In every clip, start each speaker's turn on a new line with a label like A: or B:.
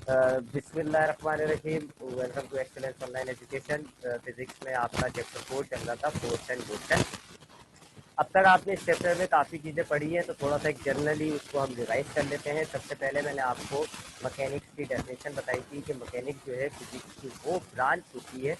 A: बिस्मिल्लाहिर्रहमानिर्रहीम। Welcome to excellence online education. Physics में आपका चैप्टर 4 चल रहा था, फोर्स एंड मोशन। अब तक आपने इस चैप्टर में काफ़ी चीज़ें पढ़ी हैं, तो थोड़ा सा एक जनरली उसको हम रिवाइज कर लेते हैं। सबसे पहले मैंने आपको मैकेनिक्स की डेफिनेशन बताई थी कि मैकेनिक्स जो है फिजिक्स की वो ब्रांच होती है,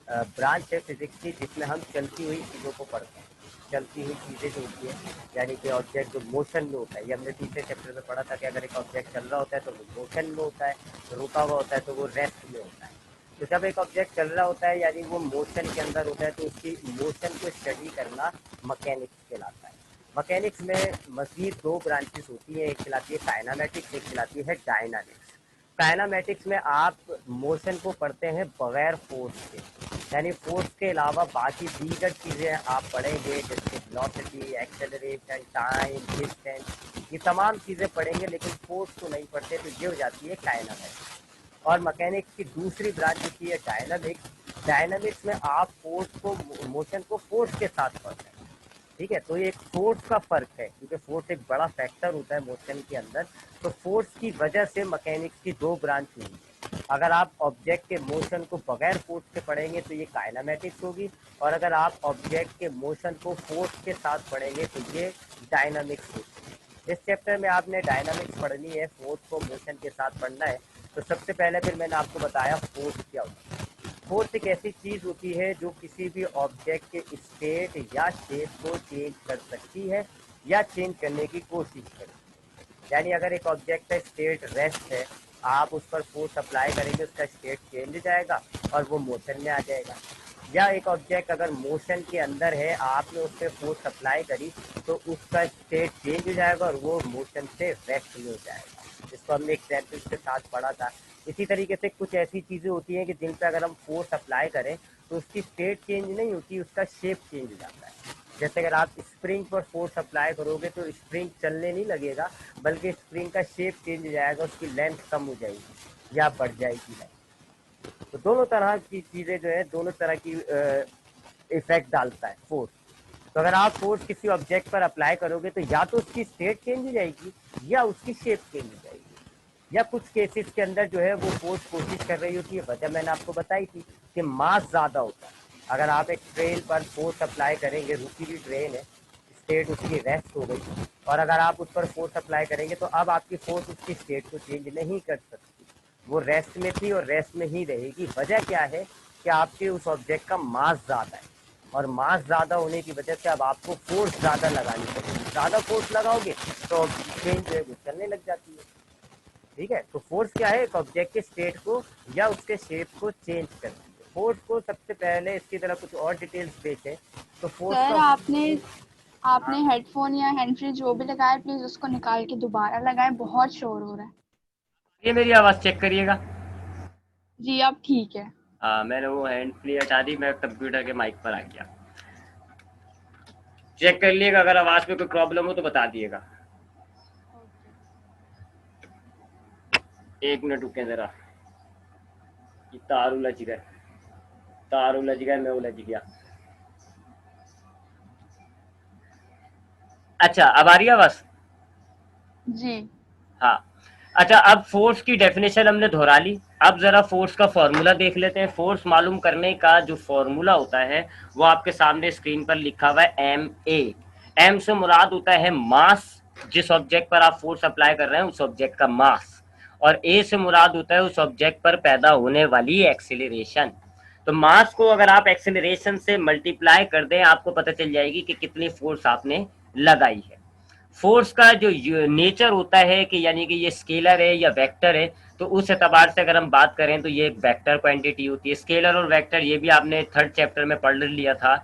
A: ब्रांच है फिजिक्स की, जिसमें हम चलती हुई चीज़ों को पढ़ते हैं। चलती हुई चीज़ें जो होती है, यानी कि ऑब्जेक्ट जो मोशन में होता है, ये हमने तीसरे चैप्टर में पढ़ा था कि अगर एक ऑब्जेक्ट चल रहा होता है तो वो मोशन में होता है, रुका हुआ होता है तो वो रेस्ट में होता है। तो जब एक ऑब्जेक्ट चल रहा होता है यानी वो मोशन के अंदर होता है, तो उसकी मोशन को स्टडी करना मैकेनिक्स कहलाता है। मैकेनिक्स में मज़ीद दो ब्रांचेस होती हैं, एक कहलाती है काइनामेटिक्स, एक कहलाती है डायनामिक्स। काइनामेटिक्स में आप मोशन को पढ़ते हैं बगैर फोर्स के, यानी फोर्स के अलावा बाकी दीगर चीज़ें आप पढ़ेंगे, जैसे वेलोसिटी, एक्सेलरेशन, टाइम, डिस्टेंस, ये तमाम चीज़ें पढ़ेंगे, लेकिन फोर्स को नहीं पढ़ते, तो ये हो जाती है काइनामेटिक्स। और मैकेनिक्स की दूसरी ब्रांच होती है डायनामिक्स। डायनामिक्स में आप फोर्स को, मोशन को फोर्स के साथ पढ़ते हैं। ठीक है, तो ये एक फोर्स का फर्क है, क्योंकि फोर्स एक बड़ा फैक्टर होता है मोशन के अंदर। तो फोर्स की वजह से मैकेनिक्स की दो ब्रांच हुई है। अगर आप ऑब्जेक्ट के मोशन को बगैर फोर्स के पढ़ेंगे तो ये काइनामेटिक्स होगी, और अगर आप ऑब्जेक्ट के मोशन को फोर्स के साथ पढ़ेंगे तो ये डायनामिक्स होगी। इस चैप्टर में आपने डायनामिक्स पढ़नी है, फोर्स को मोशन के साथ पढ़ना है। तो सबसे पहले फिर मैंने आपको बताया फोर्स क्या होता है। फोर्स एक ऐसी चीज़ होती है जो किसी भी ऑब्जेक्ट के स्टेट या शेप को चेंज कर सकती है या चेंज करने की कोशिश करती है। यानी अगर एक ऑब्जेक्ट का स्टेट रेस्ट है, आप उस पर फोर्स अप्लाई करेंगे, उसका स्टेट चेंज हो जाएगा और वो मोशन में आ जाएगा। या एक ऑब्जेक्ट अगर मोशन के अंदर है, आपने उस पर फोर्स अप्लाई करी, तो उसका स्टेट चेंज हो जाएगा और वो मोशन से रेस्ट में हो जाएगा। इसको हमने एग्जाम्पल्स के साथ पढ़ा था। इसी तरीके से कुछ ऐसी चीज़ें होती हैं कि जिन पर अगर हम फोर्स अप्लाई करें तो उसकी स्टेट चेंज नहीं होती, उसका शेप चेंज हो जाता है। जैसे अगर आप स्प्रिंग पर फोर्स अप्लाई करोगे तो स्प्रिंग चलने नहीं लगेगा, बल्कि स्प्रिंग का शेप चेंज हो जाएगा, उसकी लेंथ कम हो जाएगी या बढ़ जाएगी है। तो दोनों तरह की चीज़ें जो है, दोनों तरह की इफेक्ट डालता है फोर्स। तो अगर आप फोर्स किसी ऑब्जेक्ट पर अप्लाई करोगे तो या तो उसकी स्टेट चेंज हो जाएगी या उसकी शेप चेंज हो जाएगी। या कुछ केसेस के अंदर जो है वो फोर्स कोशिश कर रही होती है, वजह मैंने आपको बताई थी कि मास ज़्यादा होता है। अगर आप एक ट्रेन पर फोर्स अप्लाई करेंगे, रुकी हुई ट्रेन है, स्टेट उसकी रेस्ट हो गई, और अगर आप उस पर फोर्स अप्लाई करेंगे तो अब आपकी फोर्स उसकी स्टेट को चेंज नहीं कर सकती। वो रेस्ट में थी और रेस्ट में ही रहेगी। वजह क्या है कि आपके उस ऑब्जेक्ट का मास ज़्यादा है, और मास ज़्यादा होने की वजह से अब आपको फोर्स ज़्यादा लगानी पड़ेगी। ज़्यादा फोर्स लगाओगे तो ट्रेन जो है वो चलने लग जाती है। ठीक है, तो फोर्स क्या है, एक ऑब्जेक्ट के स्टेट को या उसके शेप को चेंज करती है। फोर्स को सबसे पहले इसकी तरह कुछ और डिटेल्स देखें तो फोर्स
B: सर
A: का।
B: आपने
A: हाँ,
B: आपने हेडफोन या हैंड फ्री जो भी लगाया है प्लीज उसको निकाल के दोबारा लगाएं, बहुत शोर हो रहा है।
A: ये मेरी आवाज़ चेक करिएगा।
B: जी अब ठीक है।
A: हाँ, मैंने वो हैंड फ्री हटा दी, मैं कंप्यूटर के माइक पर आ गया। चेक कर लिएगा, अगर आवाज़ में कोई प्रॉब्लम हो तो बता दिएगा।
B: ओके।
A: एक मिनट रुके ज़रा, ये तार उलझ गए, तार उलझ गए, मैं उलझ गया। अच्छा, अब आ रही है आवाज़?
B: जी।
A: हाँ। अच्छा, अब फोर्स की डेफिनेशन हमने दोहरा ली। अब जरा फोर्स का फॉर्मूला देख लेते हैं। फोर्स मालूम करने का जो फॉर्मूला होता है वो आपके सामने स्क्रीन पर लिखा हुआ है, एम ए। एम से मुराद होता है मास, जिस ऑब्जेक्ट पर आप फोर्स अप्लाई कर रहे हैं उस ऑब्जेक्ट का मास। और ए से मुराद होता है उस ऑब्जेक्ट पर पैदा होने वाली एक्सीलरेशन। तो मास को अगर आप एक्सीलरेशन से मल्टीप्लाई कर दें, आपको पता चल जाएगी कि कितनी फोर्स आपने लगाई है। फोर्स का जो नेचर होता है कि यानी कि ये स्केलर है या वेक्टर है, तो उस एतबार से अगर हम बात करें तो ये एक वेक्टर क्वांटिटी होती है। स्केलर और वेक्टर ये भी आपने थर्ड चैप्टर में पढ़ लिया था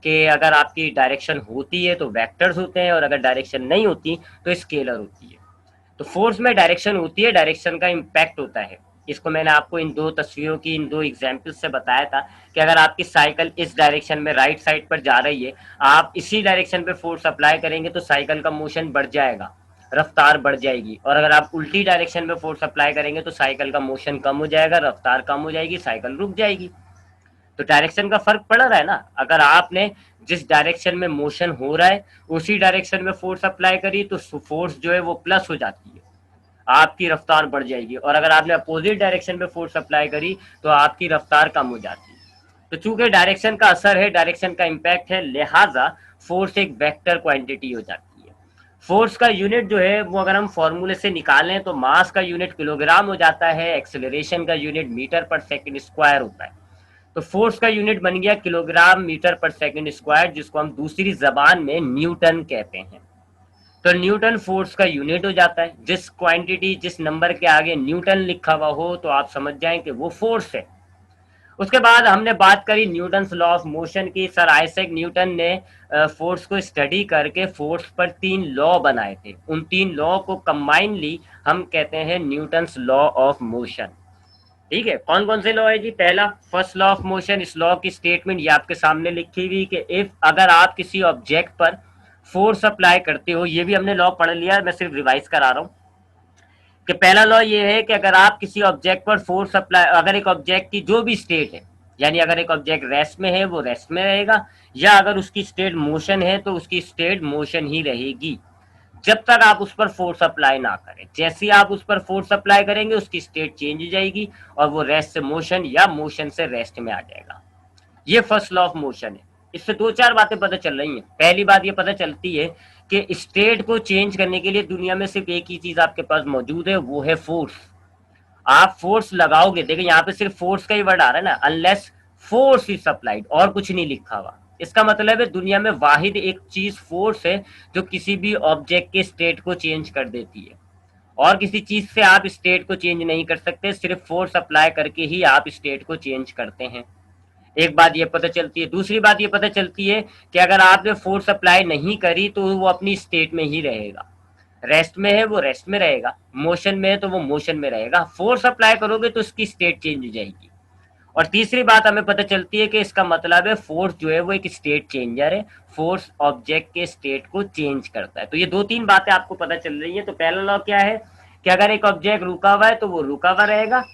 A: कि अगर आपकी डायरेक्शन होती है तो वेक्टर्स होते हैं, और अगर डायरेक्शन नहीं होती तो स्केलर होती है। तो फोर्स में डायरेक्शन होती है, डायरेक्शन का इम्पैक्ट होता है। इसको मैंने आपको इन दो तस्वीरों की, इन दो एग्जाम्पल्स से बताया था कि अगर आपकी साइकिल इस डायरेक्शन में राइट साइड पर जा रही है, आप इसी डायरेक्शन पे फोर्स अप्लाई करेंगे तो साइकिल का मोशन बढ़ जाएगा, रफ्तार बढ़ जाएगी। और अगर आप उल्टी डायरेक्शन में फोर्स अप्लाई करेंगे तो साइकिल का मोशन कम हो जाएगा, रफ्तार कम हो जाएगी, साइकिल रुक जाएगी। तो डायरेक्शन का फर्क पड़ रहा है ना। अगर आपने जिस डायरेक्शन में मोशन हो रहा है उसी डायरेक्शन में फोर्स अप्लाई करी तो फोर्स जो है वो प्लस हो जाती है। आपकी रफ्तार बढ़ जाएगी, और अगर आपने अपोजिट डायरेक्शन में फोर्स अप्लाई करी तो आपकी रफ्तार कम हो जाती है। तो चूंकि डायरेक्शन का असर है, डायरेक्शन का इम्पैक्ट है, लिहाजा फोर्स एक वेक्टर क्वांटिटी हो जाती है। फोर्स का यूनिट जो है वो अगर हम फॉर्मूले से निकालें तो मास का यूनिट किलोग्राम हो जाता है, एक्सेलरेशन का यूनिट मीटर पर सेकंड स्क्वायर होता है। तो फोर्स का यूनिट बन गया किलोग्राम मीटर पर सेकंड स्क्वायर, जिसको हम दूसरी जबान में न्यूटन कहते हैं। तो न्यूटन फोर्स का यूनिट हो जाता है। जिस क्वांटिटी, जिस नंबर के आगे न्यूटन लिखा हुआ हो तो आप समझ जाएं कि वो फोर्स है। उसके बाद हमने बात करी न्यूटन्स लॉ ऑफ मोशन की। सर आइजैक न्यूटन ने फोर्स को स्टडी करके फोर्स पर 3 लॉ बनाए थे। उन 3 लॉ को कंबाइनली हम कहते हैं न्यूटन्स लॉ ऑफ मोशन। ठीक है, कौन कौन से लॉ है जी? पहला, फर्स्ट लॉ ऑफ मोशन। इस लॉ की स्टेटमेंट ये आपके सामने लिखी हुई कि इफ, अगर आप किसी ऑब्जेक्ट पर फोर्स अप्लाई करते हो, ये भी हमने लॉ पढ़ लिया, मैं सिर्फ रिवाइज करा रहा हूं कि पहला लॉ ये है कि अगर आप किसी ऑब्जेक्ट पर फोर्स अप्लाई, अगर एक ऑब्जेक्ट की जो भी स्टेट है, यानी अगर एक ऑब्जेक्ट रेस्ट में है वो रेस्ट में रहेगा, या अगर उसकी स्टेट मोशन है तो उसकी स्टेट मोशन ही रहेगी जब तक आप उस पर फोर्स अप्लाई ना करें। जैसे ही आप उस पर फोर्स अप्लाई करेंगे उसकी स्टेट चेंज हो जाएगी और वो रेस्ट से मोशन या मोशन से रेस्ट में आ जाएगा। ये फर्स्ट लॉ ऑफ मोशन है। इससे 2-4 बातें पता चल रही हैं। पहली बात ये पता चलती है कि स्टेट को चेंज करने के लिए दुनिया में सिर्फ एक ही चीज आपके पास मौजूद है, वो है फोर्स। आप फोर्स लगाओगे, देखिए यहाँ पे सिर्फ फोर्स का ही वर्ड आ रहा है ना, अनलेस फोर्स इज सप्लाइड, और कुछ नहीं लिखा हुआ। इसका मतलब है दुनिया में वाहिद एक चीज फोर्स है जो किसी भी ऑब्जेक्ट के स्टेट को चेंज कर देती है, और किसी चीज से आप स्टेट को चेंज नहीं कर सकते, सिर्फ फोर्स अप्लाई करके ही आप स्टेट को चेंज करते हैं। एक बात ये पता चलती है। दूसरी बात ये पता चलती है कि अगर आपने फोर्स अप्लाई नहीं करी तो वो अपनी स्टेट में ही रहेगा। रेस्ट में है वो रेस्ट में रहेगा, मोशन में है तो वो मोशन में रहेगा। फोर्स अप्लाई करोगे तो उसकी स्टेट चेंज हो जाएगी। और तीसरी बात हमें पता चलती है कि इसका मतलब है फोर्स जो है वो एक स्टेट चेंजर है, फोर्स ऑब्जेक्ट के स्टेट को चेंज करता है। तो ये 2-3 बातें आपको पता चल रही है। तो पहला लॉ क्या है कि अगर एक ऑब्जेक्ट रुका हुआ है तो वो रुका हुआ रहेगा,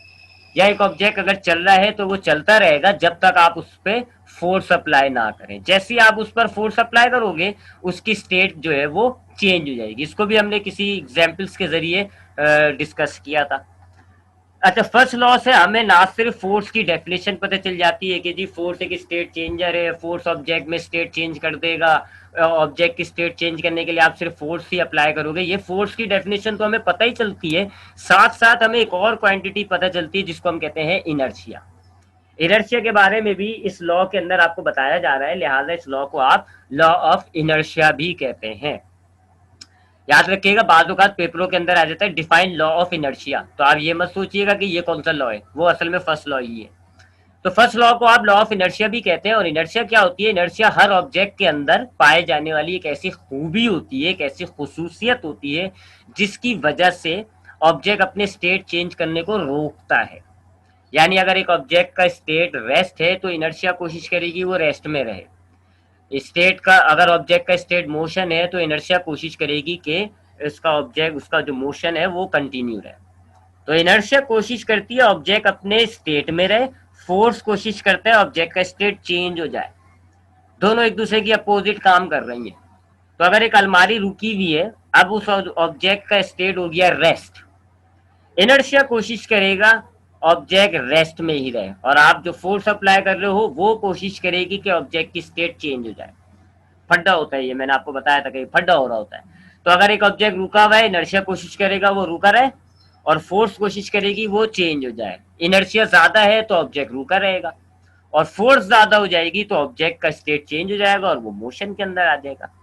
A: या एक ऑब्जेक्ट अगर चल रहा है तो वो चलता रहेगा जब तक आप उस पर फोर्स अप्लाई ना करें। जैसे ही आप उस पर फोर्स अप्लाई करोगे उसकी स्टेट जो है वो चेंज हो जाएगी। इसको भी हमने किसी एग्जाम्पल्स के जरिए डिस्कस किया था। अच्छा, फर्स्ट लॉ से हमें ना सिर्फ फोर्स की डेफिनेशन पता चल जाती है कि जी फोर्स एक स्टेट चेंजर है, फोर्स ऑब्जेक्ट में स्टेट चेंज कर देगा, ऑब्जेक्ट की स्टेट चेंज करने के लिए आप सिर्फ फोर्स ही अप्लाई करोगे, ये फोर्स की डेफिनेशन तो हमें पता ही चलती है। साथ साथ हमें एक और क्वांटिटी पता चलती है जिसको हम कहते हैं इनर्शिया। इनर्शिया के बारे में भी इस लॉ के अंदर आपको बताया जा रहा है, लिहाजा इस लॉ को आप लॉ ऑफ इनर्शिया भी कहते हैं। याद रखिएगा, बाद औकात पेपरों के अंदर आ जाता है डिफाइन लॉ ऑफ इनर्शिया, तो आप ये मत सोचिएगा कि ये कौन सा लॉ है, वो असल में फर्स्ट लॉ ही है। तो फर्स्ट लॉ को आप लॉ ऑफ इनर्शिया भी कहते हैं। और इनर्शिया क्या होती है? इनर्शिया हर ऑब्जेक्ट के अंदर पाए जाने वाली एक ऐसी खूबी होती है, एक ऐसी खुसूसियत होती है जिसकी वजह से ऑब्जेक्ट अपने स्टेट चेंज करने को रोकता है। यानी अगर एक ऑब्जेक्ट का स्टेट रेस्ट है तो इनर्शिया कोशिश करेगी वो रेस्ट में रहे। स्टेट का, अगर ऑब्जेक्ट का स्टेट मोशन है तो इनर्शिया कोशिश करेगी कि इसका ऑब्जेक्ट, उसका जो मोशन है वो कंटिन्यू रहे। तो इनर्शिया कोशिश करती है ऑब्जेक्ट अपने स्टेट में रहे, फोर्स कोशिश करता है ऑब्जेक्ट का स्टेट चेंज हो जाए। दोनों एक दूसरे की अपोजिट काम कर रही है। तो अगर एक अलमारी रुकी हुई है, अब उस ऑब्जेक्ट का स्टेट हो गया रेस्ट, इनर्शिया कोशिश करेगा ऑब्जेक्ट रेस्ट में ही रहे, और आप जो फोर्स अप्लाई कर रहे हो वो कोशिश करेगी कि ऑब्जेक्ट की स्टेट चेंज हो जाए। फड्डा होता है ये, मैंने आपको बताया था कि फड्डा हो रहा होता है। तो अगर एक ऑब्जेक्ट रुका हुआ है, इनर्शिया कोशिश करेगा वो रुका रहे, और फोर्स कोशिश करेगी वो चेंज हो जाए। इनर्शिया ज्यादा है तो ऑब्जेक्ट रुका रहेगा, और फोर्स ज्यादा हो जाएगी तो ऑब्जेक्ट का स्टेट चेंज हो जाएगा और वो मोशन के अंदर आ जाएगा।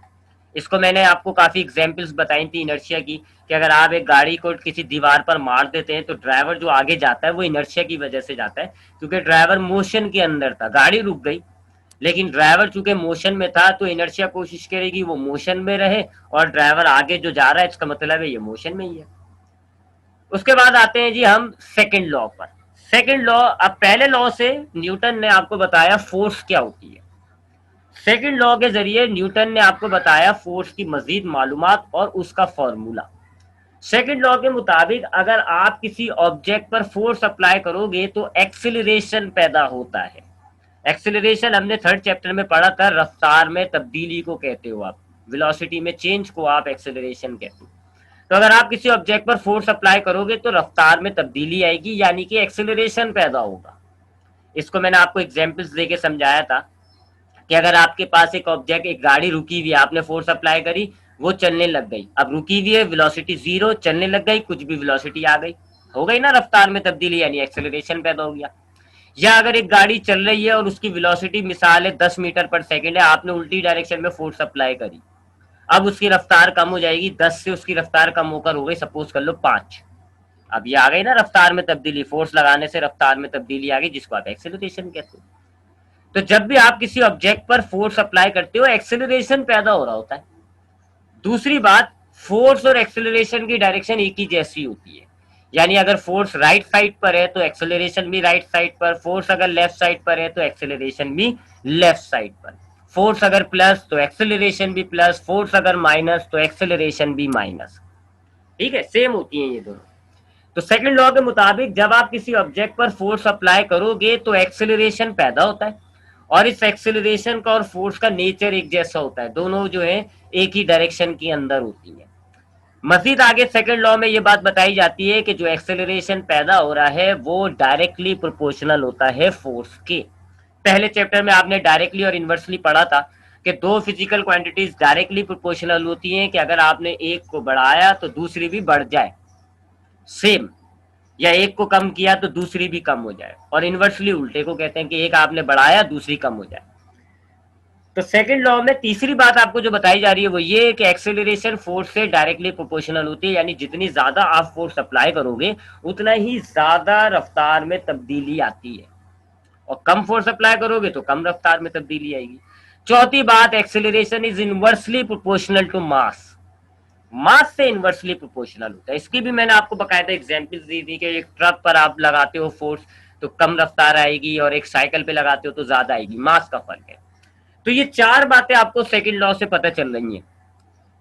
A: इसको मैंने आपको काफी एग्जांपल्स बताई थी इनर्शिया की, कि अगर आप एक गाड़ी को किसी दीवार पर मार देते हैं तो ड्राइवर जो आगे जाता है वो इनर्शिया की वजह से जाता है, क्योंकि ड्राइवर मोशन के अंदर था, गाड़ी रुक गई, लेकिन ड्राइवर चूंकि मोशन में था तो इनर्शिया कोशिश करेगी वो मोशन में रहे, और ड्राइवर आगे जो जा रहा है इसका मतलब है ये मोशन में ही है। उसके बाद आते हैं जी हम सेकंड लॉ पर। सेकंड लॉ, अब पहले लॉ से न्यूटन ने आपको बताया फोर्स क्या होती है, सेकंड लॉ के जरिए न्यूटन ने आपको बताया फोर्स की मजीद मालूमात और उसका फॉर्मूला। सेकंड लॉ के मुताबिक अगर आप किसी ऑब्जेक्ट पर फोर्स अप्लाई करोगे तो एक्सिलरेशन पैदा होता है। एक्सिलरेशन हमने थर्ड चैप्टर में पढ़ा था, रफ्तार में तब्दीली को कहते हो आप, वेलोसिटी में चेंज को आप एक्सिलरेशन कहते हो। तो अगर आप किसी ऑब्जेक्ट पर फोर्स अप्लाई करोगे तो रफ्तार में तब्दीली आएगी, यानी कि एक्सेलरेशन पैदा होगा। इसको मैंने आपको एग्जांपल्स देके समझाया था कि अगर आपके पास एक ऑब्जेक्ट, एक गाड़ी रुकी हुई है, आपने फोर्स अप्लाई करी, वो चलने लग गई, अब रुकी हुई है, वेलोसिटी जीरो, चलने लग गई, कुछ भी वेलोसिटी आ गई, हो गई ना रफ्तार में तब्दीली, यानी एक्सेलरेशन पैदा हो गया। या अगर एक गाड़ी चल रही है और उसकी वेलोसिटी मिसाल है 10 मीटर पर सेकेंड है, आपने उल्टी डायरेक्शन में फोर्स अप्लाई करी, अब उसकी रफ्तार कम हो जाएगी, 10 से उसकी रफ्तार कम होकर हो गई सपोज कर लो 5। अब ये आ गई ना रफ्तार में तब्दीली, फोर्स लगाने से रफ्तार में तब्दीली आ गई, जिसको आप एक्सेलरेशन कहते हो। तो जब भी आप किसी ऑब्जेक्ट पर फोर्स अप्लाई करते हो, एक्सेलरेशन पैदा हो रहा होता है। दूसरी बात, फोर्स और एक्सेलरेशन की डायरेक्शन एक ही जैसी होती है, यानी अगर फोर्स राइट साइड पर है तो एक्सेलरेशन भी राइट साइड पर, फोर्स अगर लेफ्ट साइड पर है तो एक्सेलरेशन भी लेफ्ट साइड पर, फोर्स अगर प्लस तो एक्सेलरेशन भी प्लस, फोर्स अगर माइनस तो एक्सेलरेशन भी माइनस। ठीक है, सेम होती है ये दोनों। तो सेकंड लॉ के मुताबिक जब आप किसी ऑब्जेक्ट पर फोर्स अप्लाई करोगे तो एक्सेलरेशन पैदा होता है, और इस एक्सेलरेशन का और फोर्स का नेचर एक जैसा होता है, दोनों जो है एक ही डायरेक्शन के अंदर होती है। मजीद आगे सेकंड लॉ में ये बात बताई जाती है कि जो एक्सेलरेशन पैदा हो रहा है वो डायरेक्टली प्रोपोर्शनल होता है फोर्स के। पहले चैप्टर में आपने डायरेक्टली और इनवर्सली पढ़ा था कि दो फिजिकल क्वांटिटीज डायरेक्टली प्रोपोर्शनल होती हैं कि अगर आपने एक को बढ़ाया तो दूसरी भी बढ़ जाए, सेम, या एक को कम किया तो दूसरी भी कम हो जाए, और इनवर्सली उल्टे को कहते हैं कि एक आपने बढ़ाया दूसरी कम हो जाए। तो सेकंड लॉ में तीसरी बात आपको जो बताई जा रही है वो ये कि एक्सेलरेशन फोर्स से डायरेक्टली प्रोपोर्शनल होती है, यानी जितनी ज्यादा आप फोर्स अप्लाई करोगे उतना ही ज्यादा रफ्तार में तब्दीली आती है, और कम फोर्स अप्लाई करोगे तो कम रफ्तार में तब्दीली आएगी। चौथी बात, acceleration is inversely proportional to mass, mass से इनवर्सली प्रोपोर्शनल होता है। इसकी भी मैंने आपको बकायदा एग्जांपल्स दी थी कि एक ट्रक पर आप लगाते हो फोर्स तो कम रफ्तार आएगी, और एक साइकिल पे लगाते हो तो ज्यादा आएगी, मास का फर्क है। तो ये चार बातें आपको सेकंड लॉ से पता चल रही हैं।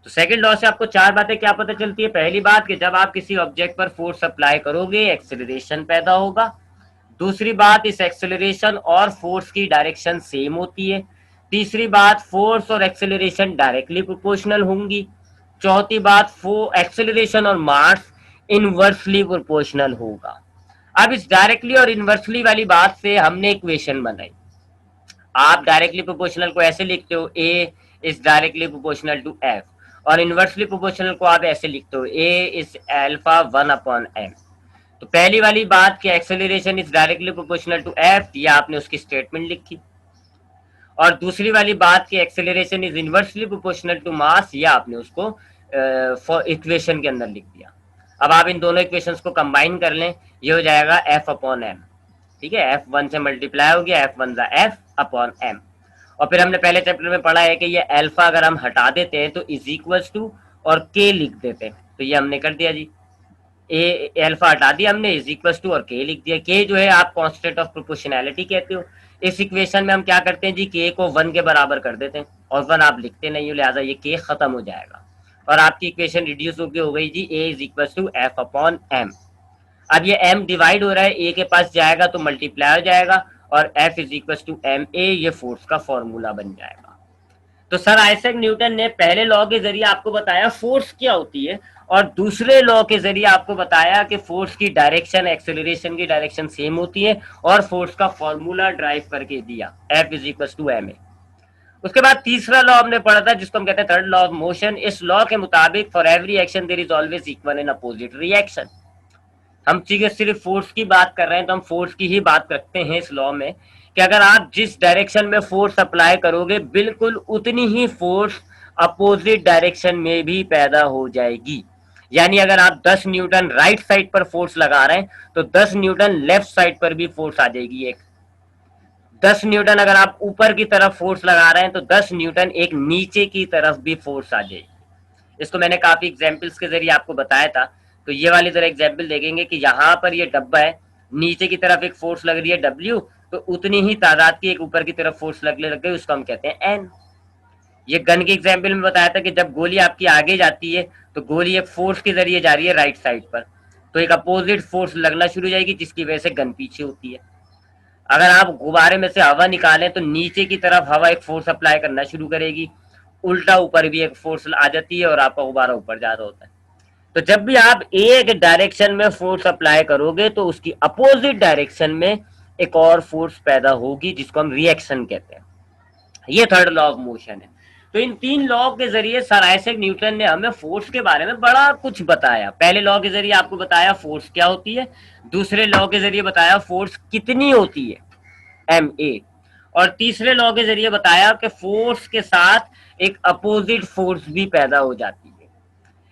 A: तो सेकंड लॉ से आपको चार बातें क्या पता चलती है? पहली बात कि जब आप किसी ऑब्जेक्ट पर फोर्स अप्लाई करोगे एक्सेलरेशन पैदा होगा। दूसरी बात, इस एक्सेलरेशन और फोर्स की डायरेक्शन सेम होती है। तीसरी बात, फोर्स और एक्सेलरेशन डायरेक्टली प्रोपोर्शनल होंगी। चौथी बात, एक्सेलरेशन और मास इनवर्सली प्रोपोर्शनल होगा। अब इस डायरेक्टली और इनवर्सली वाली बात से हमने इक्वेशन बनाई। आप डायरेक्टली प्रोपोर्शनल को ऐसे लिखते हो, A is directly proportional to F, और इनवर्सली प्रोपोर्शनल को आप ऐसे लिखते हो, ए इज एल्फा 1/m। तो पहली वाली बात कि acceleration is directly proportional to F, ये आपने उसकी स्टेटमेंट लिखी, और दूसरी वाली बात कि acceleration is inversely proportional to mass, ये आपने उसको इक्वेशन के अंदर लिख दिया। अब आप इन दोनों इक्वेशंस को कंबाइन कर लें, ये हो जाएगा F/m। ठीक है, F1 से मल्टीप्लाई हो गया, F1 F/m। और फिर हमने पहले चैप्टर में पढ़ा है कि ये अल्फा अगर हम हटा देते हैं तो इज इक्वल्स टू और के लिख देते हैं, तो ये हमने कर दिया जी। ए अल्फा हटा दिया हमने, इज इक्वल्स टू और के लिख दिया। के जो है आप कांस्टेंट ऑफ प्रोपोर्शनैलिटी कहते हो। इस इक्वेशन में हम क्या करते हैं जी, के को 1 के बराबर कर देते हैं, और 1 आप लिखते नहीं हो, लिहाजा ये के खत्म हो जाएगा, और आपकी इक्वेशन रिड्यूस होकर हो गई जी, ए इज इक्वल्स टू F/m। अब ये m डिवाइड हो रहा है, a के पास जाएगा तो मल्टीप्लाई हो जाएगा, और F is equal to ma, ये फोर्स का फॉर्मूला बन जाएगा। तो सर आइजैक न्यूटन ने पहले लॉ के जरिए आपको बताया फोर्स क्या होती है, और दूसरे लॉ के जरिए आपको बताया कि फोर्स की डायरेक्शन, एक्सेलरेशन की डायरेक्शन सेम होती है, और फोर्स का फॉर्मूला ड्राइव करके दिया, F is equal to ma। उसके बाद तीसरा लॉ हमने पढ़ा था जिसको हम कहते हैं थर्ड लॉ ऑफ मोशन। इस लॉ के मुताबिक for every action there is always equal and opposite reaction. हम सिर्फ फोर्स की बात कर रहे हैं तो हम फोर्स की ही बात रखते हैं इस लॉ में, कि अगर आप जिस डायरेक्शन में फोर्स अप्लाई करोगे बिल्कुल उतनी ही फोर्स अपोजिट डायरेक्शन में भी पैदा हो जाएगी। यानी अगर आप 10 न्यूटन राइट साइड पर फोर्स लगा रहे हैं तो 10 न्यूटन लेफ्ट साइड पर भी फोर्स आ जाएगी एक। 10 न्यूटन अगर आप ऊपर की तरफ फोर्स लगा रहे हैं तो 10 न्यूटन एक नीचे की तरफ भी फोर्स आ जाएगी। इसको मैंने काफी एग्जाम्पल्स के जरिए आपको बताया था। तो ये वाली तरह एग्जाम्पल देखेंगे कि यहाँ पर ये डब्बा है, नीचे की तरफ एक फोर्स लग रही है W, तो उतनी ही तादाद की एक ऊपर की तरफ फोर्स लगने लग गई, उसको हम कहते हैं N। ये गन के एग्जाम्पल में बताया था कि जब गोली आपकी आगे जाती है तो गोली एक फोर्स के जरिए जा रही है राइट साइड पर, तो एक अपोजिट फोर्स लगना शुरू हो जाएगी जिसकी वजह से गन पीछे होती है। अगर आप गुब्बारे में से हवा निकालें तो नीचे की तरफ हवा एक फोर्स अप्लाई करना शुरू करेगी, उल्टा ऊपर भी एक फोर्स आ जाती है और आपका गुब्बारा ऊपर जा रहा होता है। तो जब भी आप एक डायरेक्शन में फोर्स अप्लाई करोगे तो उसकी अपोजिट डायरेक्शन में एक और फोर्स पैदा होगी जिसको हम रिएक्शन कहते हैं। ये थर्ड लॉ ऑफ मोशन है। तो इन तीन लॉ के जरिए सर आइजैक न्यूटन ने हमें फोर्स के बारे में बड़ा कुछ बताया। पहले लॉ के जरिए आपको बताया फोर्स क्या होती है, दूसरे लॉ के जरिए बताया फोर्स कितनी होती है ma, और तीसरे लॉ के जरिए बताया कि फोर्स के साथ एक अपोजिट फोर्स भी पैदा हो जाती है।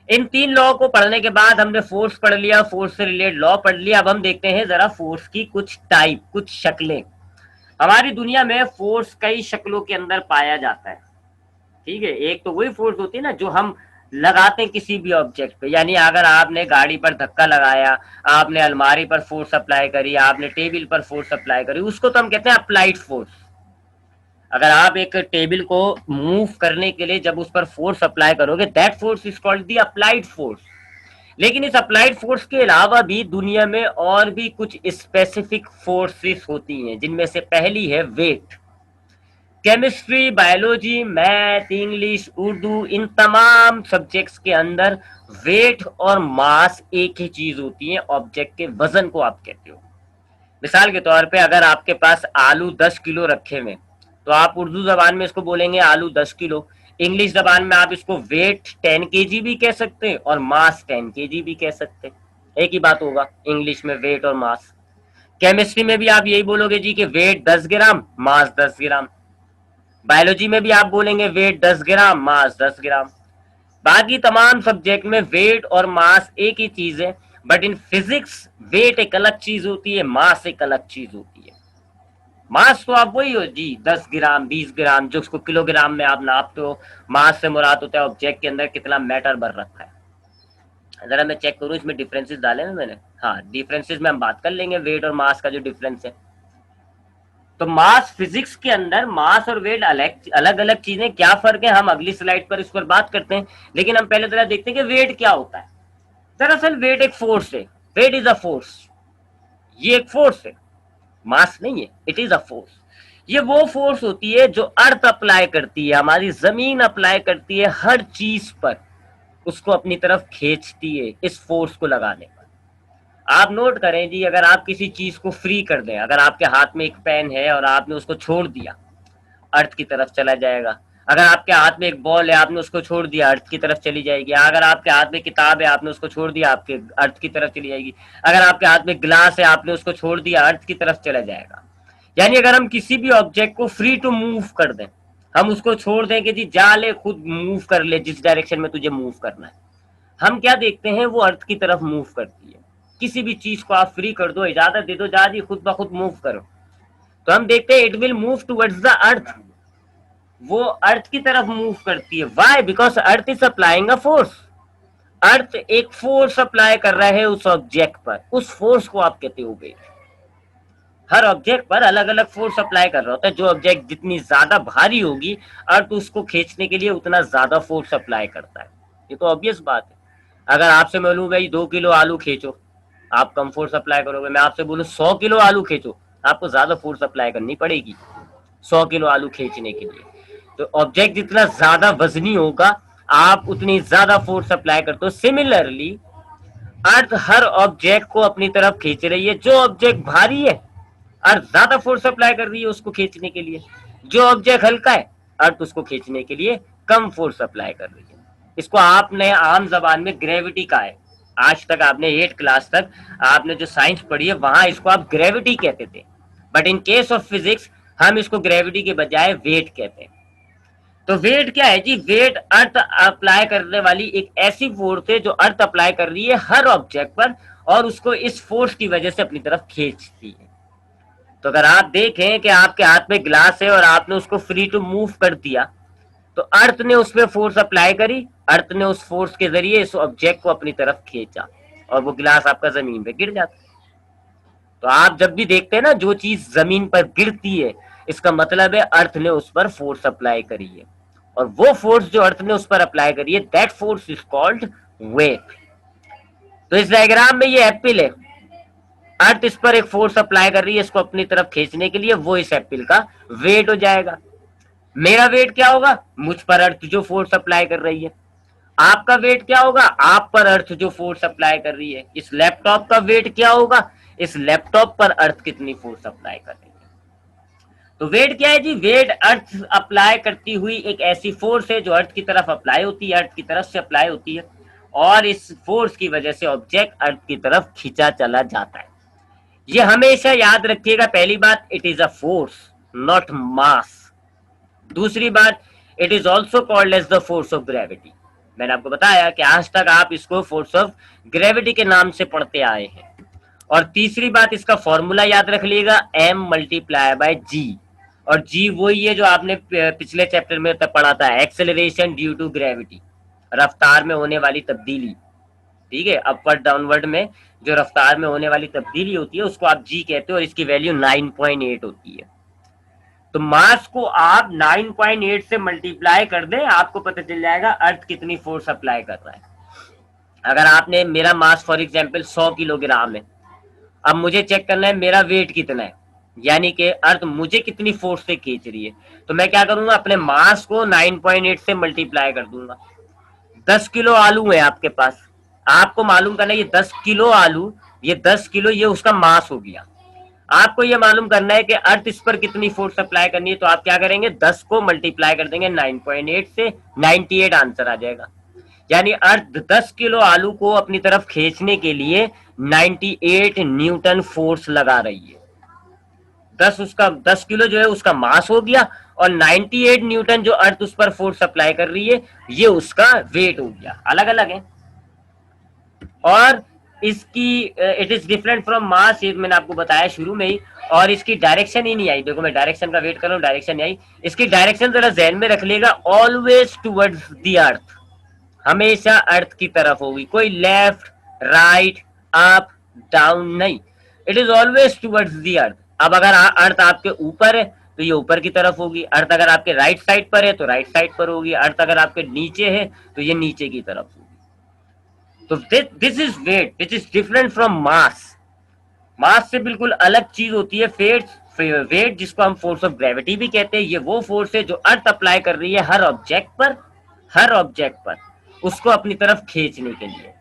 A: इन तीन लॉ को पढ़ने के बाद हमने फोर्स पढ़ लिया, फोर्स से रिलेटेड लॉ पढ़ लिया। अब हम देखते हैं जरा फोर्स की कुछ टाइप, कुछ शक्लें। हमारी दुनिया में फोर्स कई शक्लों के अंदर पाया जाता है, ठीक है। एक तो वही फोर्स होती है ना जो हम लगाते हैं किसी भी ऑब्जेक्ट पे, यानी अगर आपने गाड़ी पर धक्का लगाया, आपने अलमारी पर फोर्स अप्लाई करी, आपने टेबल पर फोर्स अप्लाई करी, उसको तो हम कहते हैं अप्लाइड फोर्स। अगर आप एक टेबल को मूव करने के लिए जब उस पर फोर्स अप्लाई करोगे, that force is called the applied force. लेकिन इस अप्लाइड फोर्स के अलावा भी दुनिया में और भी कुछ स्पेसिफिक फोर्सेस होती हैं, जिनमें से पहली है weight. Chemistry, biology, math, English, Urdu, इन तमाम सब्जेक्ट्स के अंदर वेट और मास एक ही चीज होती है, ऑब्जेक्ट के वजन को आप कहते हो। मिसाल के तौर पे अगर आपके पास आलू 10 किलो रखे हुए, तो आप उर्दू जबान में इसको बोलेंगे आलू 10 किलो। इंग्लिश जबान में आप इसको वेट 10 केजी भी कह सकते हैं और मास 10 केजी भी कह सकते हैं, एक ही बात होगा इंग्लिश में वेट और मास। केमिस्ट्री में भी आप यही बोलोगे जी कि वेट 10 ग्राम, मास 10 ग्राम। बायोलॉजी में भी आप बोलेंगे वेट 10 ग्राम, मास 10 ग्राम। बाकी तमाम सब्जेक्ट में वेट और मास एक ही चीज है, बट इन फिजिक्स वेट एक अलग चीज होती है, मास एक अलग चीज होती है। मास तो आप वही हो जी 10 ग्राम 20 ग्राम, जो उसको किलोग्राम में आप नापते हो। मास से मुराद होता है ऑब्जेक्ट के अंदर कितना मैटर भर रखा है। जरा मैं चेक करूं इसमें डिफरेंसेस डाले हैं मैंने, हाँ डिफरेंसेस में हम बात कर लेंगे, वेट और मास का जो डिफरेंस है। तो मास फिजिक्स के अंदर मास और वेट अलग अलग चीजें, क्या फर्क है हम अगली स्लाइड पर इस पर बात करते हैं। लेकिन हम पहले जरा देखते हैं कि वेट क्या होता है। दरअसल वेट एक फोर्स है, वेट इज अ फोर्स। ये एक फोर्स है, मास नहीं है, इट इज अ फोर्स। ये वो फोर्स होती है जो अर्थ अप्लाई करती है, हमारी जमीन अप्लाई करती है हर चीज पर, उसको अपनी तरफ खींचती है इस फोर्स को लगाने पर। आप नोट करें जी, अगर आप किसी चीज को फ्री कर दें, अगर आपके हाथ में एक पेन है और आपने उसको छोड़ दिया, अर्थ की तरफ चला जाएगा। अगर आपके हाथ में एक बॉल है, आपने उसको छोड़ दिया, अर्थ की तरफ चली जाएगी। अगर आपके हाथ में किताब है, आपने उसको छोड़ दिया, आपके अर्थ की तरफ चली जाएगी। अगर आपके हाथ में ग्लास है, आपने उसको छोड़ दिया, अर्थ की तरफ चला जाएगा। यानी अगर हम किसी भी ऑब्जेक्ट को फ्री टू मूव कर दें, हम उसको छोड़ दें कि जी जा ले खुद मूव कर ले जिस डायरेक्शन में तुझे मूव करना है, हम क्या देखते हैं वो अर्थ की तरफ मूव करती है। किसी भी चीज को आप फ्री कर दो, इजाजत दे दो, जा जी खुद ब खुद मूव करो, तो हम देखते हैं it will move towards the earth, वो अर्थ की तरफ मूव करती है। Why? Because earth is applying a force. Earth एक फोर्स अप्लाई कर रहा है उस ऑब्जेक्ट पर, उस फोर्स को आप कहते हो वेट। हर ऑब्जेक्ट पर अलग अलग फोर्स अप्लाई कर रहा होता है। जो ऑब्जेक्ट जितनी ज्यादा भारी होगी, अर्थ उसको खींचने के लिए उतना ज्यादा फोर्स अप्लाई करता है। ये तो ऑब्वियस बात है। अगर आपसे मैं बोलूं भाई 2 किलो आलू खींचो, आप कम फोर्स अप्लाई करोगे। मैं आपसे बोलूं 100 किलो आलू खींचो, आपको ज्यादा फोर्स अप्लाई करनी पड़ेगी 100 किलो आलू खींचने के लिए। तो ऑब्जेक्ट जितना ज्यादा वजनी होगा, आप उतनी ज्यादा फोर्स अप्लाई करते हो। सिमिलरली अर्थ हर ऑब्जेक्ट को अपनी तरफ खींच रही है। जो ऑब्जेक्ट भारी है, अर्थ ज्यादा फोर्स अप्लाई कर रही है उसको खींचने के लिए। जो ऑब्जेक्ट हल्का है, अर्थ उसको खींचने के लिए कम फोर्स अप्लाई कर रही है। इसको आपने आम जबान में ग्रेविटी कहा है। आज तक आपने 8 क्लास तक आपने जो साइंस पढ़ी है, वहां इसको आप ग्रेविटी कहते थे, but in case of physics हम इसको ग्रेविटी के बजाय वेट कहते हैं। तो वेट क्या है जी? वेट अर्थ अप्लाई करने वाली एक ऐसी फोर्स है जो अर्थ अप्लाई कर रही है हर ऑब्जेक्ट पर, और उसको इस फोर्स की वजह से अपनी तरफ खींचती है। तो अगर आप देखें कि आपके हाथ में ग्लास है और आपने उसको फ्री टू मूव कर दिया, तो अर्थ ने उस पर फोर्स अप्लाई करी, अर्थ ने उस फोर्स के जरिए इस ऑब्जेक्ट को अपनी तरफ खींचा, और वो गिलास आपका जमीन पे गिर जाता है। तो आप जब भी देखते हैं ना जो चीज जमीन पर गिरती है, इसका मतलब है अर्थ ने उस पर फोर्स अप्लाई करी है, और वो फोर्स जो अर्थ ने उस पर अप्लाई करी है, that force is called weight. तो इस डायग्राम में ये एप्पल है, अर्थ इस पर एक फोर्स अप्लाई कर रही है इसको अपनी तरफ खींचने के लिए, वो इस एप्पल का वेट हो जाएगा। मेरा वेट क्या होगा? मुझ पर अर्थ जो फोर्स अप्लाई कर रही है। आपका वेट क्या होगा, आप पर अर्थ जो फोर्स अप्लाई कर रही है। इस लैपटॉप का वेट क्या होगा, इस लैपटॉप पर अर्थ कितनी फोर्स अप्लाई कर रही है। तो वेट क्या है जी, वेट अर्थ अप्लाई करती हुई एक ऐसी फोर्स है जो अर्थ की तरफ अप्लाई होती है, अर्थ की तरफ से अप्लाई होती है, और इस फोर्स की वजह से ऑब्जेक्ट अर्थ की तरफ खींचा चला जाता है। ये हमेशा याद रखिएगा, पहली बात, it is a force not mass. दूसरी बात, it is also called as the force of gravity. मैंने आपको बताया कि आज तक आप इसको फोर्स ऑफ ग्रेविटी के नाम से पढ़ते आए हैं। और तीसरी बात, इसका फॉर्मूला याद रख लीजिएगा, m मल्टीप्लाई बाय जी। और जी वही है जो आपने पिछले चैप्टर में पढ़ा था, एक्सेलरेशन ड्यू टू ग्रेविटी, रफ्तार में होने वाली तब्दीली। ठीक है, अपवर्ड डाउनवर्ड में जो रफ्तार में होने वाली तब्दीली होती है उसको आप जी कहते हो, और इसकी वैल्यू 9.8 होती है। तो मास को आप 9.8 से मल्टीप्लाई कर दें, आपको पता चल जाएगा अर्थ कितनी फोर्स अप्लाई कर रहा है। अगर आपने, मेरा मास फॉर एग्जांपल 100 किलोग्राम है, अब मुझे चेक करना है मेरा वेट कितना है, यानी कि अर्थ मुझे कितनी फोर्स से खींच रही है। तो मैं क्या करूंगा, अपने मास को 9.8 से मल्टीप्लाई कर दूंगा। 10 किलो आलू है आपके पास, आपको मालूम करना है ये 10 किलो आलू, ये 10 किलो, ये उसका मास हो गया। आपको ये मालूम करना है कि अर्थ इस पर कितनी फोर्स अप्लाई करनी है। तो आप क्या करेंगे, 10 को मल्टीप्लाई कर देंगे 9.8 से, 98 आंसर आ जाएगा। यानी अर्थ 10 किलो आलू को अपनी तरफ खींचने के लिए 98 न्यूटन फोर्स लगा रही है। 10 किलो जो है उसका मास हो गया, और 98 न्यूटन जो अर्थ उस पर फोर्स अप्लाई कर रही है, ये उसका वेट हो गया। अलग अलग है। और इसकी इट इज डिफरेंट फ्रॉम मास, ये मैंने आपको बताया शुरू में ही। और इसकी डायरेक्शन ही नहीं आई, देखो मैं डायरेक्शन का वेट कर रहा हूँ, डायरेक्शन नहीं आई। इसकी डायरेक्शन जरा जहन में रख लेगा, ऑलवेज टुवर्ड्स द अर्थ, हमेशा अर्थ की तरफ होगी, कोई लेफ्ट राइट अप डाउन नहीं, it is always towards the अर्थ। अब अगर अर्थ आपके ऊपर है तो ये ऊपर की तरफ होगी, अर्थ अगर आपके राइट साइड पर है तो राइट साइड पर होगी, अर्थ अगर आपके नीचे है तो ये नीचे की तरफ होगी। तो this is weight which is different from mass. Mass से बिल्कुल अलग चीज होती है वेट, जिसको हम फोर्स ऑफ ग्रेविटी भी कहते हैं। ये वो फोर्स है जो अर्थ अप्लाई कर रही है हर ऑब्जेक्ट पर उसको अपनी तरफ खींचने के लिए,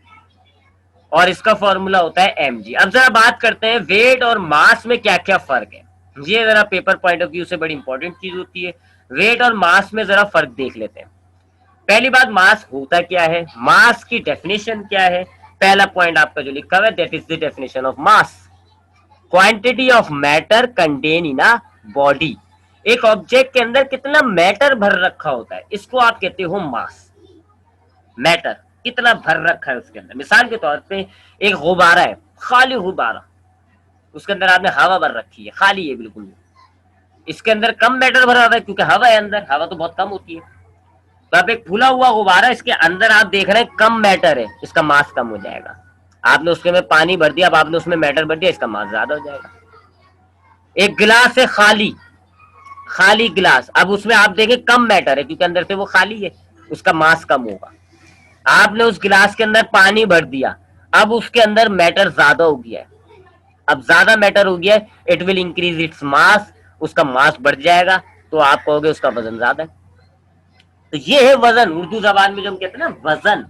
A: और इसका फॉर्मूला होता है mg। अब जरा बात करते हैं वेट और मास में क्या क्या फर्क है। ये जरा पेपर पॉइंट ऑफ व्यू से बड़ी इंपॉर्टेंट चीज होती है। वेट और मास में जरा फर्क देख लेते हैं। पहली बात, मास होता क्या है, मास की डेफिनेशन क्या है। पहला पॉइंट आपका जो लिखा हुआ है, that is the definition of mass, quantity of matter contain in a body. एक ऑब्जेक्ट के अंदर कितना मैटर भर रखा होता है, इसको आप कहते हो मास। मैटर कितना भर रखा है उसके अंदर। मिसाल के तौर पे एक गुब्बारा है, खाली गुब्बारा, उसके अंदर आपने हवा भर रखी है, खाली है बिल्कुल। इसके अंदर कम मैटर भरा हुआ है क्योंकि हवा है अंदर, हवा तो बहुत कम होती है। तो आप एक फूला हुआ गुब्बारा, इसके अंदर आप देख रहे हैं कम मैटर है, इसका मास कम हो जाएगा। आपने उसके में पानी भर दिया, अब आपने उसमें मैटर भर दिया, इसका मास ज्यादा हो जाएगा। एक गिलास है खाली, खाली गिलास, अब उसमें आप देखें कम मैटर है क्योंकि अंदर से वो खाली है, उसका मास कम होगा। आपने उस गिलास के अंदर पानी भर दिया, अब उसके अंदर मैटर ज्यादा हो गया है, अब ज्यादा मैटर हो गया है, it will increase its mass, उसका मास बढ़ जाएगा, तो आप कहोगे उसका वजन ज्यादा है। तो ये है वजन। उर्दू जबान में जो हम कहते हैं ना वजन,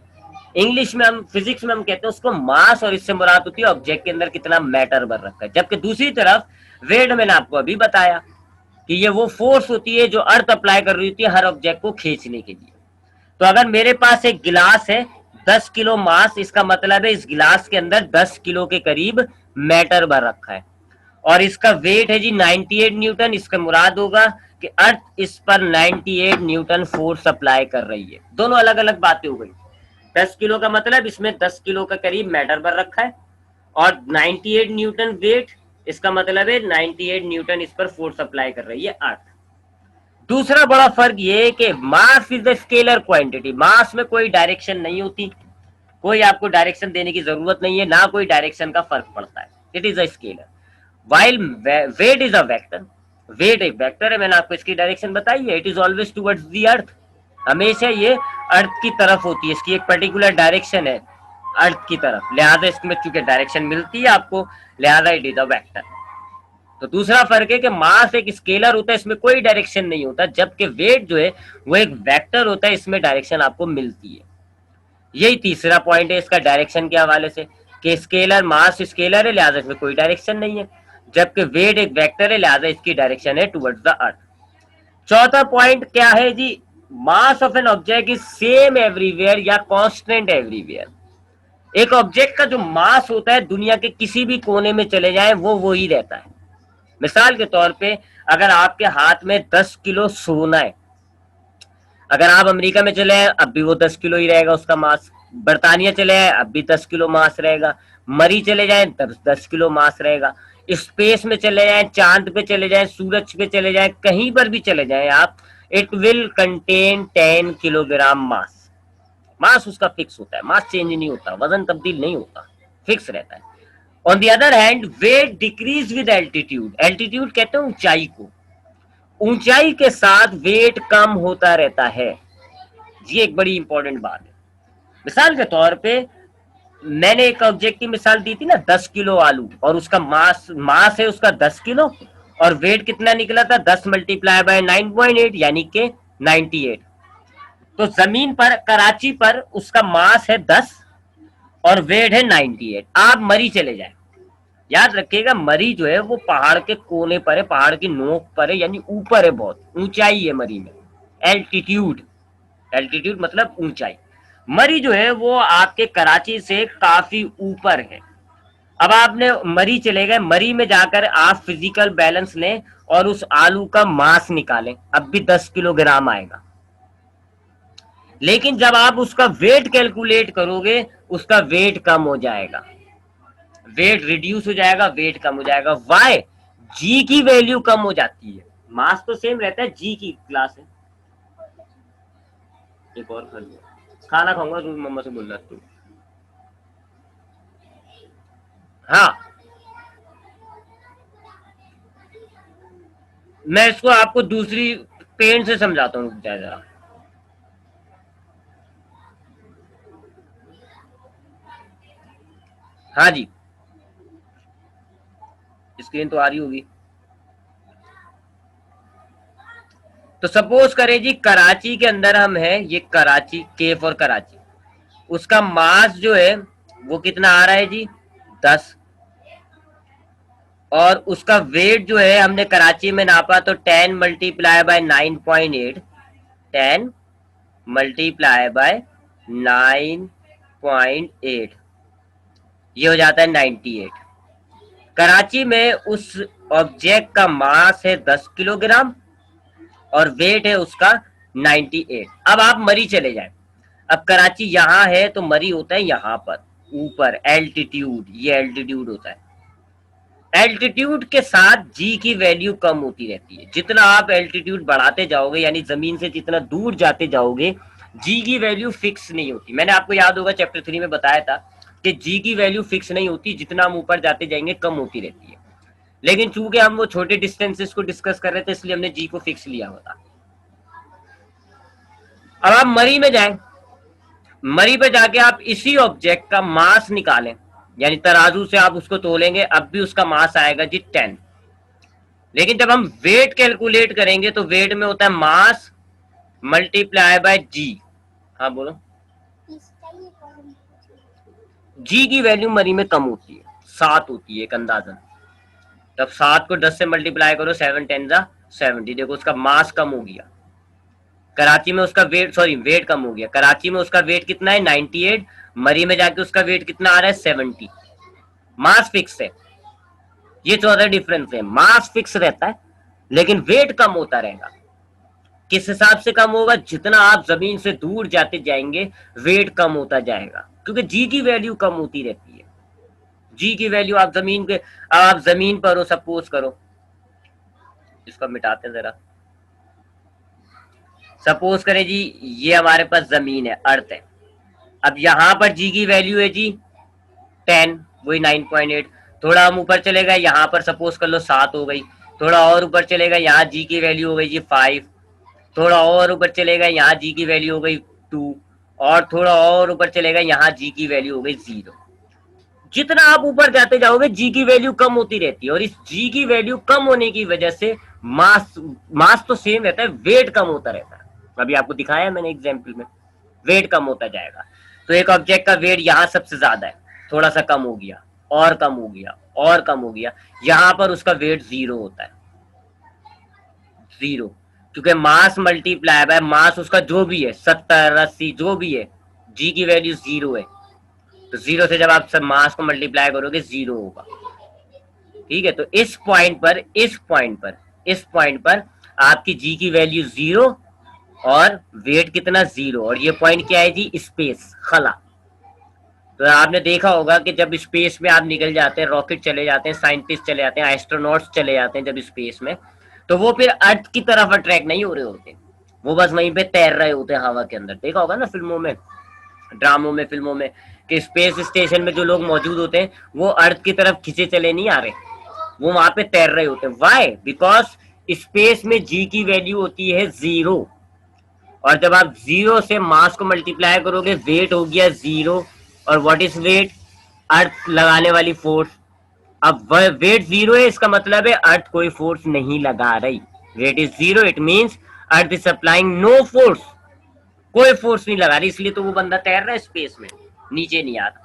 A: इंग्लिश में हम, फिजिक्स में हम कहते हैं उसको मास, और इससे मुराद होती है ऑब्जेक्ट के अंदर कितना मैटर भर रखा है। जबकि दूसरी तरफ वेट, मैंने आपको अभी बताया कि ये वो फोर्स होती है जो अर्थ अप्लाई कर रही होती है हर ऑब्जेक्ट को खींचने के लिए। तो अगर मेरे पास एक गिलास है, 10 किलो मास, इसका मतलब है इस गिलास के अंदर 10 किलो के करीब मैटर भर रखा है, और इसका वेट है जी 98 न्यूटन। इसका मुराद होगा कि अर्थ इस पर 98 न्यूटन फोर्स अप्लाई कर रही है। दोनों अलग अलग बातें हो गई। 10 किलो का मतलब इसमें 10 किलो का करीब मैटर भर रखा है, और 98 न्यूटन वेट, इसका मतलब है 98 न्यूटन इस पर फोर्स अप्लाई कर रही है अर्थ। दूसरा बड़ा फर्क ये है कि mass is the scalar quantity. Mass में कोई डायरेक्शन नहीं होती, कोई आपको डायरेक्शन देने की जरूरत नहीं है, ना कोई डायरेक्शन का फर्क पड़ता है। It is a scalar. While weight is a vector, weight एक वेक्टर है, मैंने आपको इसकी डायरेक्शन बताई है। It is always towards the earth, हमेशा ये अर्थ की तरफ होती है, इसकी एक पर्टिकुलर डायरेक्शन है अर्थ की तरफ, लिहाजा इसमें चूंकि डायरेक्शन मिलती है आपको, लिहाजा इट इज अ वेक्टर। तो दूसरा फर्क है कि मास एक स्केलर होता है, इसमें कोई डायरेक्शन नहीं होता, जबकि वेट जो है वो एक वेक्टर होता है, इसमें डायरेक्शन आपको मिलती है। यही तीसरा पॉइंट है इसका डायरेक्शन के हवाले से, कि स्केलर मास स्केलर है लिहाजा इसमें कोई डायरेक्शन नहीं है, जबकि वेट एक वेक्टर है लिहाजा इसकी डायरेक्शन है टुवर्ड्स द अर्थ। चौथा पॉइंट क्या है जी, mass of an object is same everywhere या कांस्टेंट एवरीवेयर। एक ऑब्जेक्ट का जो मास होता है दुनिया के किसी भी कोने में चले जाए वो वही रहता है। मिसाल के तौर पे अगर आपके हाथ में 10 किलो सोना है, अगर आप अमेरिका में चले अब भी वो 10 किलो ही रहेगा उसका मास, बर्तानिया चले जाए अब भी 10 किलो मास रहेगा, मरी चले जाए 10 किलो मास रहेगा, स्पेस में चले जाए, चांद पे चले जाए, सूरज पे चले जाए, कहीं पर भी चले जाए आप, it will contain 10 kilogram mass. Mass उसका फिक्स होता है, मास चेंज नहीं होता, वजन तब्दील नहीं होता, फिक्स रहता है। On the other hand weight decrease with altitude, altitude कहते हैं ऊंचाई को, ऊंचाई के साथ वेट कम होता रहता है। ये एक बड़ी इंपॉर्टेंट बात है। मिसाल के तौर पे मैंने एक ऑब्जेक्ट की मिसाल दी थी ना 10 किलो आलू, और उसका मास है उसका 10 किलो, और वेट कितना निकला था 10 मल्टीप्लाई बाय 9.8 यानी कि 98। तो जमीन पर कराची पर उसका मास है 10 और वेट है 98। आप मरी चले जाए, याद रखिएगा मरी जो है वो पहाड़ के कोने पर है, पहाड़ की नोक पर है, यानी ऊपर है, बहुत ऊंचाई है मरी में, एल्टीट्यूड, एल्टीट्यूड मतलब ऊंचाई। मरी जो है वो आपके कराची से काफी ऊपर है। अब आपने मरी चले गए, मरी में जाकर आप फिजिकल बैलेंस लें और उस आलू का मास निकालें, अब भी 10 किलोग्राम आएगा। लेकिन जब आप उसका वेट कैलकुलेट करोगे उसका वेट कम हो जाएगा, वेट रिड्यूस हो जाएगा, वेट कम हो जाएगा। वाई? जी की वैल्यू कम हो जाती है, मास तो सेम रहता है, जी की क्लास है। एक और खा लिया, खाना खाऊंगा तो मम्मा से बोलना तू। हाँ, मैं इसको आपको दूसरी पेन से समझाता हूँ जरा। हाँ जी, स्क्रीन तो आ रही होगी। तो सपोज करें जी कराची के अंदर हम हैं, ये कराची के फॉर कराची, उसका मास जो है वो कितना आ रहा है जी 10, और उसका वेट जो है हमने कराची में नापा तो 10 मल्टीप्लाई बाय 9.8, 10 मल्टीप्लाई बाय 9.8 ये हो जाता है 98। कराची में उस ऑब्जेक्ट का मास है 10 किलोग्राम और वेट है उसका 98। अब आप मरी चले जाए, अब कराची यहाँ है तो मरी होता है यहाँ पर ऊपर, एल्टीट्यूड, ये एल्टीट्यूड होता है। एल्टीट्यूड के साथ जी की वैल्यू कम होती रहती है, जितना आप एल्टीट्यूड बढ़ाते जाओगे यानी जमीन से जितना दूर जाते जाओगे जी की वैल्यू फिक्स नहीं होती। मैंने आपको याद होगा चैप्टर 3 में बताया था कि जी की वैल्यू फिक्स नहीं होती, जितना हम ऊपर जाते जाएंगे कम होती रहती है। लेकिन चूंकि हम वो छोटे डिस्टेंसेस को डिस्कस कर रहे थे इसलिए हमने जी को फिक्स लिया हुआ था। अब आप मरी में जाएं, मरी पे जाके आप इसी ऑब्जेक्ट का मास निकालें, यानी तराजू से आप उसको तोलेंगे, अब भी उसका मास आएगा जी 10। लेकिन जब हम वेट कैलकुलेट करेंगे तो वेट में होता है मास मल्टीप्लाई बाय जी। हाँ बोलो। जी की वैल्यू मरी में कम होती है, 7 होती है एक अंदाजन। तब 7 को 10 से मल्टीप्लाई करो, 7 10 जा 70, देखो उसका मास कम हो गया। कराची में उसका वेट, सॉरी वेट कम हो गया, कराची में उसका वेट कितना है 98, मरी में जाके उसका वेट कितना आ रहा है 70। मास फिक्स है, ये चौथा डिफरेंस है, मास फिक्स रहता है लेकिन वेट कम होता रहेगा। किस हिसाब से कम होगा? जितना आप जमीन से दूर जाते जाएंगे वेट कम होता जाएगा, क्योंकि जी की वैल्यू कम होती रहती है। जी की वैल्यू आप जमीन पे, आप जमीन पर हो सपोज करो, इसको मिटाते हैं जरा। सपोज करें जी ये हमारे पास जमीन है, अर्थ है। अब यहां पर जी की वैल्यू है जी 10, वही 9.8। थोड़ा हम ऊपर चले गए, यहाँ पर सपोज कर लो 7 हो गई। थोड़ा और ऊपर चले गए, यहाँ जी की वैल्यू हो गई जी 5। थोड़ा और ऊपर चले गए, यहाँ जी की वैल्यू हो गई 2। और थोड़ा और ऊपर चले गए, यहाँ जी की वैल्यू हो गई 0। जितना आप ऊपर जाते जाओगे जी की वैल्यू कम होती रहती है, और इस जी की वैल्यू कम होने की वजह से मास मास तो सेम रहता है, वेट कम होता रहता है। अभी आपको दिखाया मैंने एग्जाम्पल में, वेट कम होता जाएगा। तो एक ऑब्जेक्ट का वेट यहाँ सबसे ज्यादा है, थोड़ा सा कम हो गया और कम हो गया और कम हो गया, यहाँ पर उसका वेट 0 होता है, 0, क्योंकि मास मल्टीप्लाई बाय मास उसका जो भी है 70 80 जो भी है, जी की वैल्यू 0 है, तो 0 से जब आप सब मास को मल्टीप्लाई करोगे 0 होगा। ठीक है, तो इस पॉइंट पर आपकी जी की वैल्यू 0 और वेट कितना 0, और ये पॉइंट क्या है जी, स्पेस, खला। तो आपने देखा होगा कि जब स्पेस में आप निकल जाते हैं, रॉकेट चले जाते हैं, साइंटिस्ट चले जाते हैं, एस्ट्रोनॉट्स चले जाते हैं जब स्पेस में, तो वो फिर अर्थ की तरफ अट्रैक्ट नहीं हो रहे होते, वो बस वहीं पे तैर रहे होते हैं हवा के अंदर। देखा होगा ना फिल्मों में, ड्रामों में, फिल्मों में, कि स्पेस स्टेशन में जो लोग मौजूद होते हैं वो अर्थ की तरफ खींचे चले नहीं आ रहे, वो वहां पे तैर रहे होते हैं। वाई? बिकॉज स्पेस में जी की वैल्यू होती है 0, और जब आप 0 से मास को मल्टीप्लाई करोगे वेट हो गया 0, और व्हाट इज वेट? अर्थ लगाने वाली फोर्स। अब वेट 0 है, इसका मतलब है अर्थ कोई फोर्स नहीं लगा रही, weight is 0, it means earth is supplying no force, कोई फोर्स नहीं लगा रही, इसलिए तो वो बंदा तैर रहा है स्पेस में, नीचे नहीं आ रहा।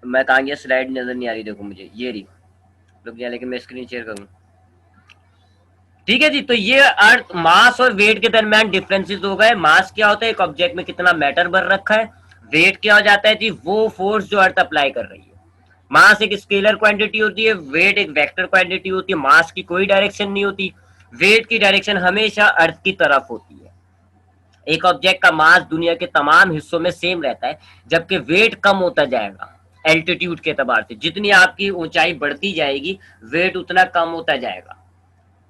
A: मैं कहा गया, स्लाइड नजर नहीं आ रही, देखो मुझे, ये रही, रुक गया, लेकिन मैं स्क्रीन शेयर करूँ। ठीक है जी, तो ये अर्थ मास और वेट के दरमियान डिफरेंसेस हो गए। मास क्या होता है, एक ऑब्जेक्ट में कितना मैटर भर रखा है। वेट क्या हो जाता है जी, वो फोर्स जो अर्थ अप्लाई कर रही है। मास एक स्केलर क्वांटिटी होती है, वेट एक वेक्टर क्वांटिटी होती है। मास की कोई डायरेक्शन नहीं होती, वेट की डायरेक्शन हमेशा अर्थ की तरफ होती है। एक ऑब्जेक्ट का मास दुनिया के तमाम हिस्सों में सेम रहता है, जबकि वेट कम होता जाएगा एल्टीट्यूड के एतबार से। जितनी आपकी ऊंचाई बढ़ती जाएगी वेट उतना कम होता जाएगा,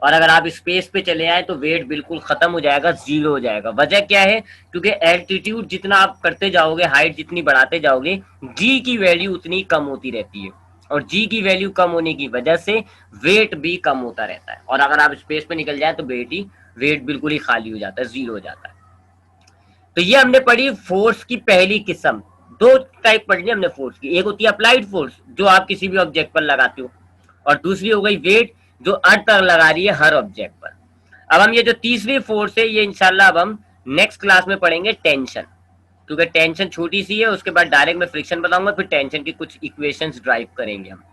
A: और अगर आप स्पेस पे चले आए तो वेट बिल्कुल खत्म हो जाएगा, 0 हो जाएगा। वजह क्या है? क्योंकि एल्टीट्यूड जितना आप करते जाओगे, हाइट जितनी बढ़ाते जाओगे, जी की वैल्यू उतनी कम होती रहती है, और जी की वैल्यू कम होने की वजह से वेट भी कम होता रहता है, और अगर आप स्पेस पे निकल जाए तो वेट बिल्कुल ही खाली हो जाता है, 0 हो जाता है। तो ये हमने पढ़ी फोर्स की पहली किस्म। दो टाइप पढ़ ली हमने फोर्स की, एक होती है अप्लाइड फोर्स जो आप किसी भी ऑब्जेक्ट पर लगाते हो, और दूसरी हो गई वेट जो अर्थ तक लगा रही है हर ऑब्जेक्ट पर। अब हम ये जो तीसरी फोर्स है, ये इंशाल्लाह अब हम नेक्स्ट क्लास में पढ़ेंगे टेंशन, क्योंकि टेंशन छोटी सी है, उसके बाद डायरेक्ट मैं फ्रिक्शन बताऊंगा, फिर टेंशन की कुछ इक्वेशंस ड्राइव करेंगे हम।